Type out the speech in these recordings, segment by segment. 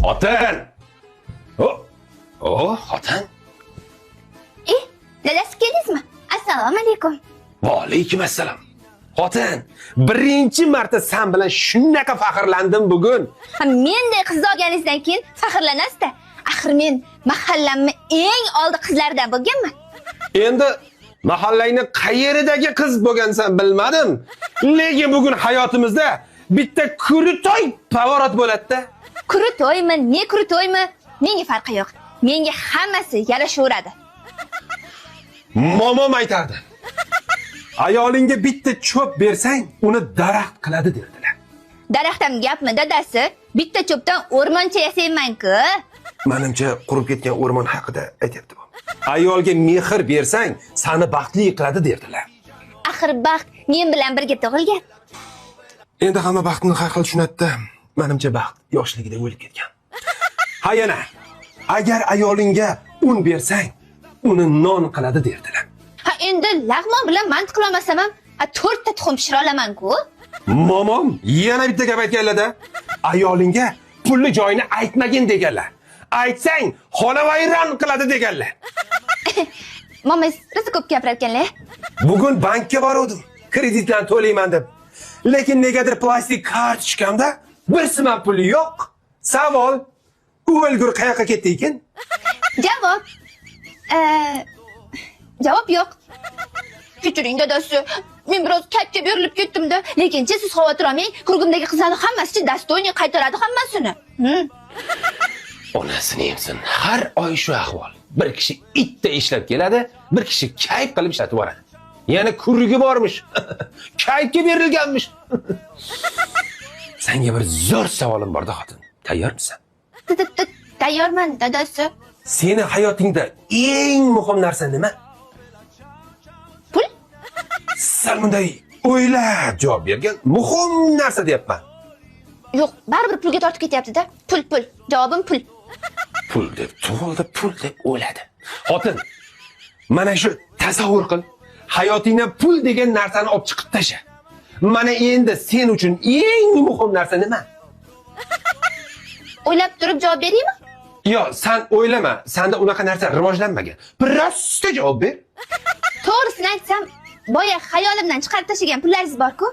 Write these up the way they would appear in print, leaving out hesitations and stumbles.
Xotin! Xotin. Dadasi keldingizmi? Assalomu alaykum. Va alaykum assalom. Xotin, birinchi marta sen bilan shunaqa faxrlandim bugun. Menday qiz olganingizdan keyin faxrlanasiz-da. Axir men mahallamni eng oldi qizlaridan bo'lganman. Endi mahallangni qayeridagi qiz bo'lgansan bilmadim. Lekin bugun hayotimizda bitta kuritoy pavorot bo'ladi-da. Kuritoymi, ne kuritoymi? Menga farqi yo'q. Menga hammasi yarashaveradi. Momom aytardi. Ayolingga bitta cho'p bersang, uni daraxt qiladi derdilar. Daraxtdan gapmi, dadasi? Bitta cho'pdan o'rmoncha yasayman-ku. Menimcha qurib ketgan o'rmon haqida aytibdi bu. Ayolga mehr bersang, seni baxtli qiladi derdilar. Axir baxt men bilan birga tug'ilgan. Endi hamma baxtni har xil tushunadi-da. Menimcha baxt yoshligida o'lib ketgan. Ha yana, agar ayolingga un bersang, uni non qiladi derdilar. Ha endi lag'mon bilan mantiq qilolmasam ham 4 ta tuxum pishira olaman-ku. Momom yana bitta gap aytganlar-da. Ayolingga pulli joyini aytmagin deganlar. Aytsang, xonavayron qiladi deganlar. Momiz rosa ko'p gapirayotganlar. Bugun bankka bordim, kreditlarni to'layman deb. Lekin negadir plastik kartochkamda bir so'm puli yo'q. Savol, o'lgur qayoqqa ketdi ekan? Javob. Javob yo'q. Kechiring dadasi, men biroz kayfga berilib ketdim-da, lekin siz xavotir olmang, kurgimdagi qizlarni hammasi dastoyni qaytaradi hammasini. Onasini yemsin, har oy shu ahvol. Bir kishi itda ishlab keladi, bir kishi kayf qilib ishlatib boradi. Yana kurgi bormish. Kayfga berilganmish. Senga bir zo'r savolim bor-da, xotin. Tayyormisan? Tayyorman, dadasi. Seni hayotingda eng muhim narsa nima? Pul? Sen bunday o'ylab javob bergan muhim narsa deyapman. Yo'q, baribir pulga tortib ketyapti-da. Pul. Javobim pul. Pul deb tug'ildi, pul deb o'ladi. Xotin, mana shu tasavvur qil. Hayotingdan pul degan narsani olib chiqib tasha. Mana endi sen uchun eng muhim narsa nima? O'ylab turib javob beraymi? Yo, sen o'ylama. Senda unaqa narsa rivojlanmagan. Prosta javob ber. To'g'risini aytsam, boya xayolimdan chiqarib tashlagan pullaringiz bor-ku,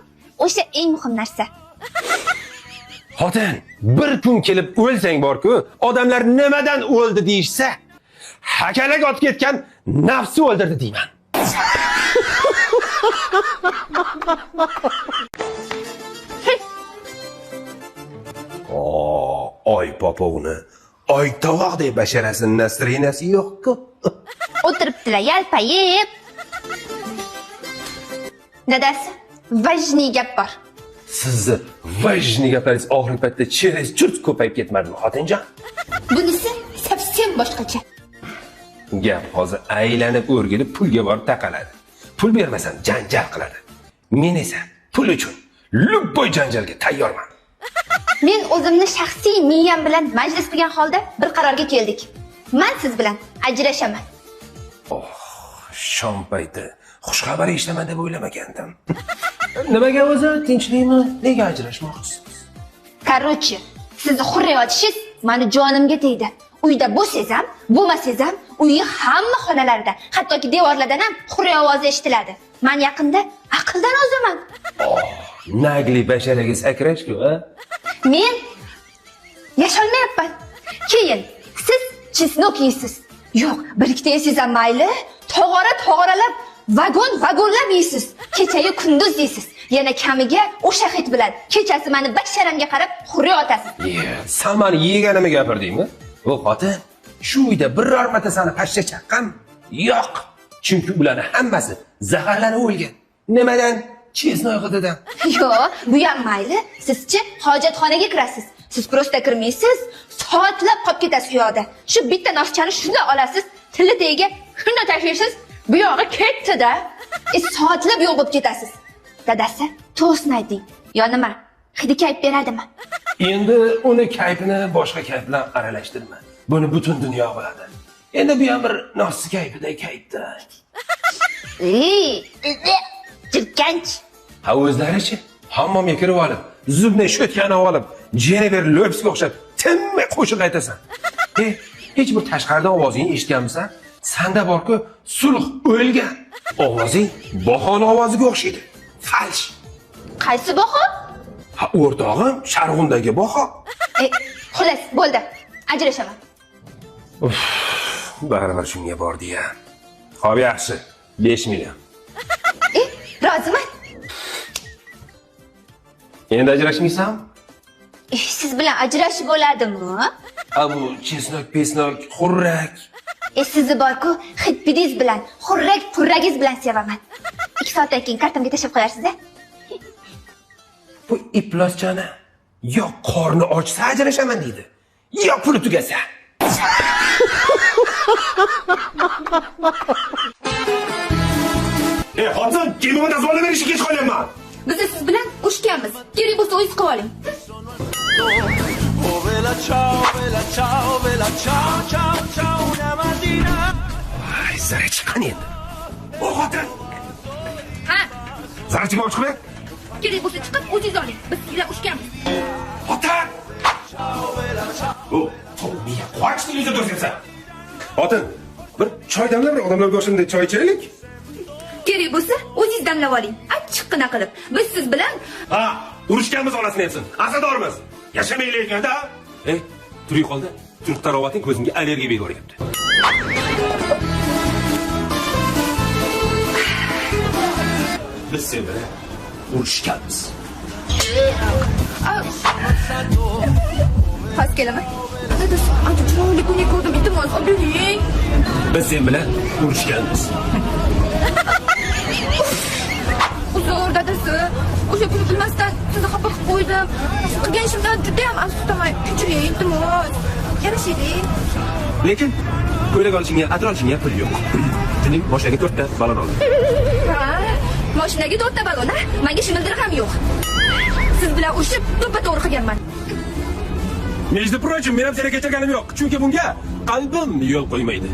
o'sha eng muhim narsa. Xotin, bir kun kelib o'lsang bor-ku, odamlar nimadan o'ldi deyishsa, hakalak otib ketgan nafsi o'ldirdi deyman. Oy popovni, oy tovoqdek basharasini nasrinasi yo'q-ku. O'tiribdilar yalpayib. Dadasi, vajni gap bor. Sizni vajni gaplaringiz oxirgi paytda через churt ko'payib ketmadimi, xotinjon? Bunisi совсем boshqacha. Gap hozir aylanib o'rgilib pulga borib taqaladi. Pul bermasam janjal qiladi. Men esa pul uchun любой janjalga tayyorman. Men o'zimni shaxsiy miyam bilan majlis qilgan holda bir qarorga keldik. Men siz bilan ajrashaman. Shom payti xush xabar eshitaman deb o'ylamagandim. Nimaga o'zi tinchlikmi? Nega ajrashmoqchisiz? Короче, sizni hurriyotishingiz meni jonimga tegdi. Uyda bo'lsangiz ham, bo'lmasangiz ham, uyning hamma xonalarida, hattoki devorlardan ham hurriy ovozi eshitiladi. Men yaqinda aqldan ozaman. Nagli basharaga sakrashku, ha? Men yasholmayapman. Keyin siz chesnok yeysiz. Yo'q, bir ikkita yeysiz ham mayli, tog'ora-tog'oralab, vagonlab yeysiz. Kechayu kunduz yeysiz. Yana kamiga o'sha hid bilan kechasi meni basharamga qarab hurriy otasiz. Sen meni yeganimga gapirdingmi? O xotin, shu uyda biror marta seni pashsha chaqqan? Yo'q. Chunki ularning hammasi zaharlanib o'lgan. Nimadan? Chesnoy hididan. Yo'q, bu ham mayli. Sizchi hojatxonaga kirasiz. Siz prosta kirmaysiz, soatlab qolib ketasiz u yoqda. Shu bitta noshchani shunday olasiz, tili tagiga shunday tashlaysiz, bu yog'i ketdi-da. Soatlab yo'q bo'lib ketasiz. Dadasi, to'g'risini ayting. Yo nima? Hidi kayf beradimi? Endi uni kayfini boshqa kayf bilan aralashtirma. Buni butun dunyo biladi. Endi bu ham bir nafsi kayfida kayfda. Jirkanch. Ha o'zlarichi? hammomga kirib olib, zubni sho'tkani olib, Jennifer Lopesga o'xshab tinmay qo'shiq aytasan. Hech bir tashqaridan ovozingni eshitganmisan? Sanda bor-ku, sulh o'lgan. Ovozing bahona ovoziga o'xshaydi. Falsh. Qaysi baho? Ha, o'rtog'im, Sharg'undagi baho. Xullas, bo'ldi. Ajrashaman. Baribir shunga bordi-ya. Xo'p, yaxshi. 5 million. Roziman. Endi ajrashmaysan? Siz bilan ajrashib bo'ladimi? Bu chesnok-pesnok, xurrak. Sizni bor-ku, hidpidiz bilan, xurrak-purragiz bilan sevaman. 2 soatdan keyin kartamga tashlab qo'yarsiz-a? Bu ifloschani yo qorni ochsa ajrashaman deydi, yo puli tugasa. Xotin, kinoga dazvolni berishga kech qolyapman. Biz siz bilan urushganmiz. Kerak bo'lsa o'zingiz qilib oling. Oh, vela ciao, ciao, una mattina. Ay, zara chiqqan endi. O xotin. Ha, Zara chiqmoq chiqib. kerak bo'lsa chiqib o'zingiz oling. Biz sizlar urushganmiz. Xotin. O, to'g'riga qoch televizor ko'rsatsa. Xotin, bir choy damlab, bir odamlarga o'shanda choy ichaylik. Kerak bo'lsa o'zingiz damlab oling. Achchiqqina qilib. Biz siz bilan Ha, urushganmiz olasini aytsin. Asadormiz. Yashamaylik ekanda. Turing qoldi. Turq tarovating ko'zimga allergiya begoryapti. Biz sen bilan urushganmiz. past kelaman. Dadasi, ancha chiroyli kun ko'rdim, iltimos oling. Biz sen bilan urushganmiz. Uzr dadasi. O'sha kuni bilmasdan sizni xafa qilib qo'ydim. Qilgan ishimdan juda ham afsusdaman. Kechiring, iltimos. Yarashaylik. Lekin ko'ylak olishingga, atir olishingga pul yo'q. Sening mashinaga 4 ta balon oldim. Ha, mashinaga 4 ta balon, ha? Menga shimildir ham yo'q. Siz bilan urushib, to'ppa-to'g'ri qilganman. Между прочим, men ham seni kechirganim yo'q, chunki bunga qalbim yo'l qo'ymaydi.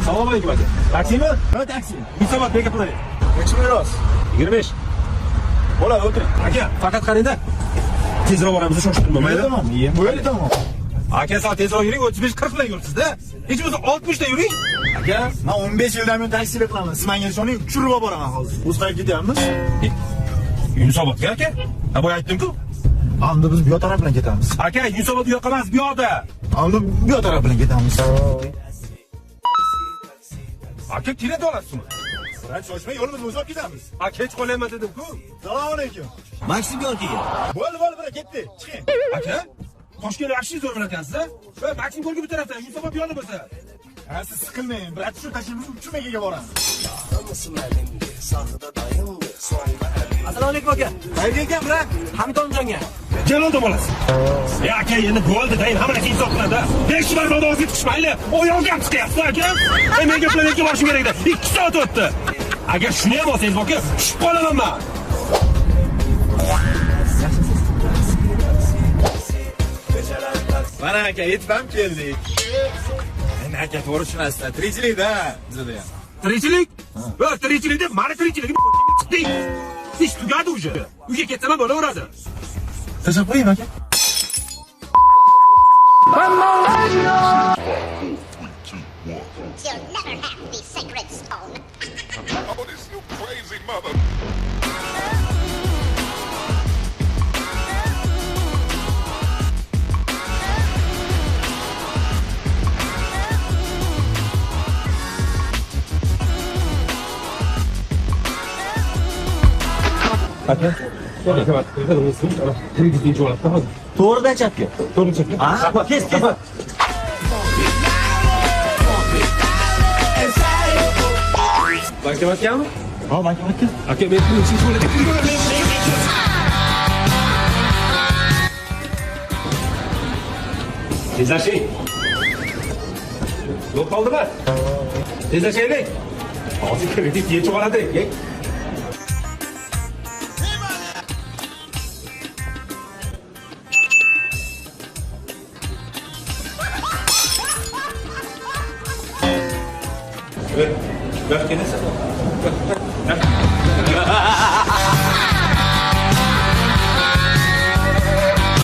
Assalomu alaykum aka. Taksimi? Ha, taksi. Yunusobod beka qilaver. Nechmi rost? 25. Bo'ladi, o'tiring. Aka, faqat qarangda. Tezroq boramiz, shoshtirma, mayli? Tamam, bo'ldi tamam. Aka, soat tezroq yuring, 35-40 bilan yuribsiz-da. Hech bo'lmasa 60 da yuring. Aka, men 15 yildan buyon taksichilik qilaman. Siz menga ishoning, tushirib olib boraman hozir. O'z qayerga ketyapmiz? Yunusobodga aka? Ha, boya aytdim-ku. Endi biz bu yoq taraf bilan ketamiz. Aka, Yunusobod bu yoqqa emas, bu yoqda. Endi bu yoq taraf bilan ketamiz. Aka, keladi olasizmi? Biroq shoshmay, yo'limizni o'zib ketamiz. Aka, hech qo'ymayman dedim-ku. Assalomu alaykum. Maksim yo'lkiga. Bo'ldi, bira, ketdi. Chiqing. Aka, Toshkentda yaxshi zo'r bilan ekansiz-a? Va Maksim ko'lga bu tarafdan, Yunusobod bu yoqda bo'lsa. Ha, siz siqilmang. Biroq shu tashimiz uchmaga boramiz. Assalomu alaykum aka. Qayerga ekan, bira? Hamidonjonga. Jalolda bo'lasiz. Aka, endi bo'ldi, dayin hamma narsa insof qiladi. 5 marta o'zga chiqish mayli. Oyog'im chiqyapti, aka. Menga planetga borishim kerak edi. 2 soat o'tdi. Agar shuni ham olsangiz, aka, tushib qolaman men. Mana aka, yetib ham keldik. Endi aka, to'g'ri tushunasizlar. Tirikchilik-da bizda ham. Tirikchilik? Va tirikchilik deb, mana tirikchilikni chiqdik. Ish tugadi уже. Uyga ketsam ham bo'laveradi. Tashlab qo'ying aka. You'll never have the sacred stone. Oh, this you crazy mother. Aka, To'g'ridan chapga. to'g'ri chiqdi. Ha, kes. Bankomatgami? Ha, bankomatga. Aka, men pulni ichib bo'ladi. Tezlashing. Yo'q qoldimi? Tezlashaylik. Hozir kredit yechib oladi.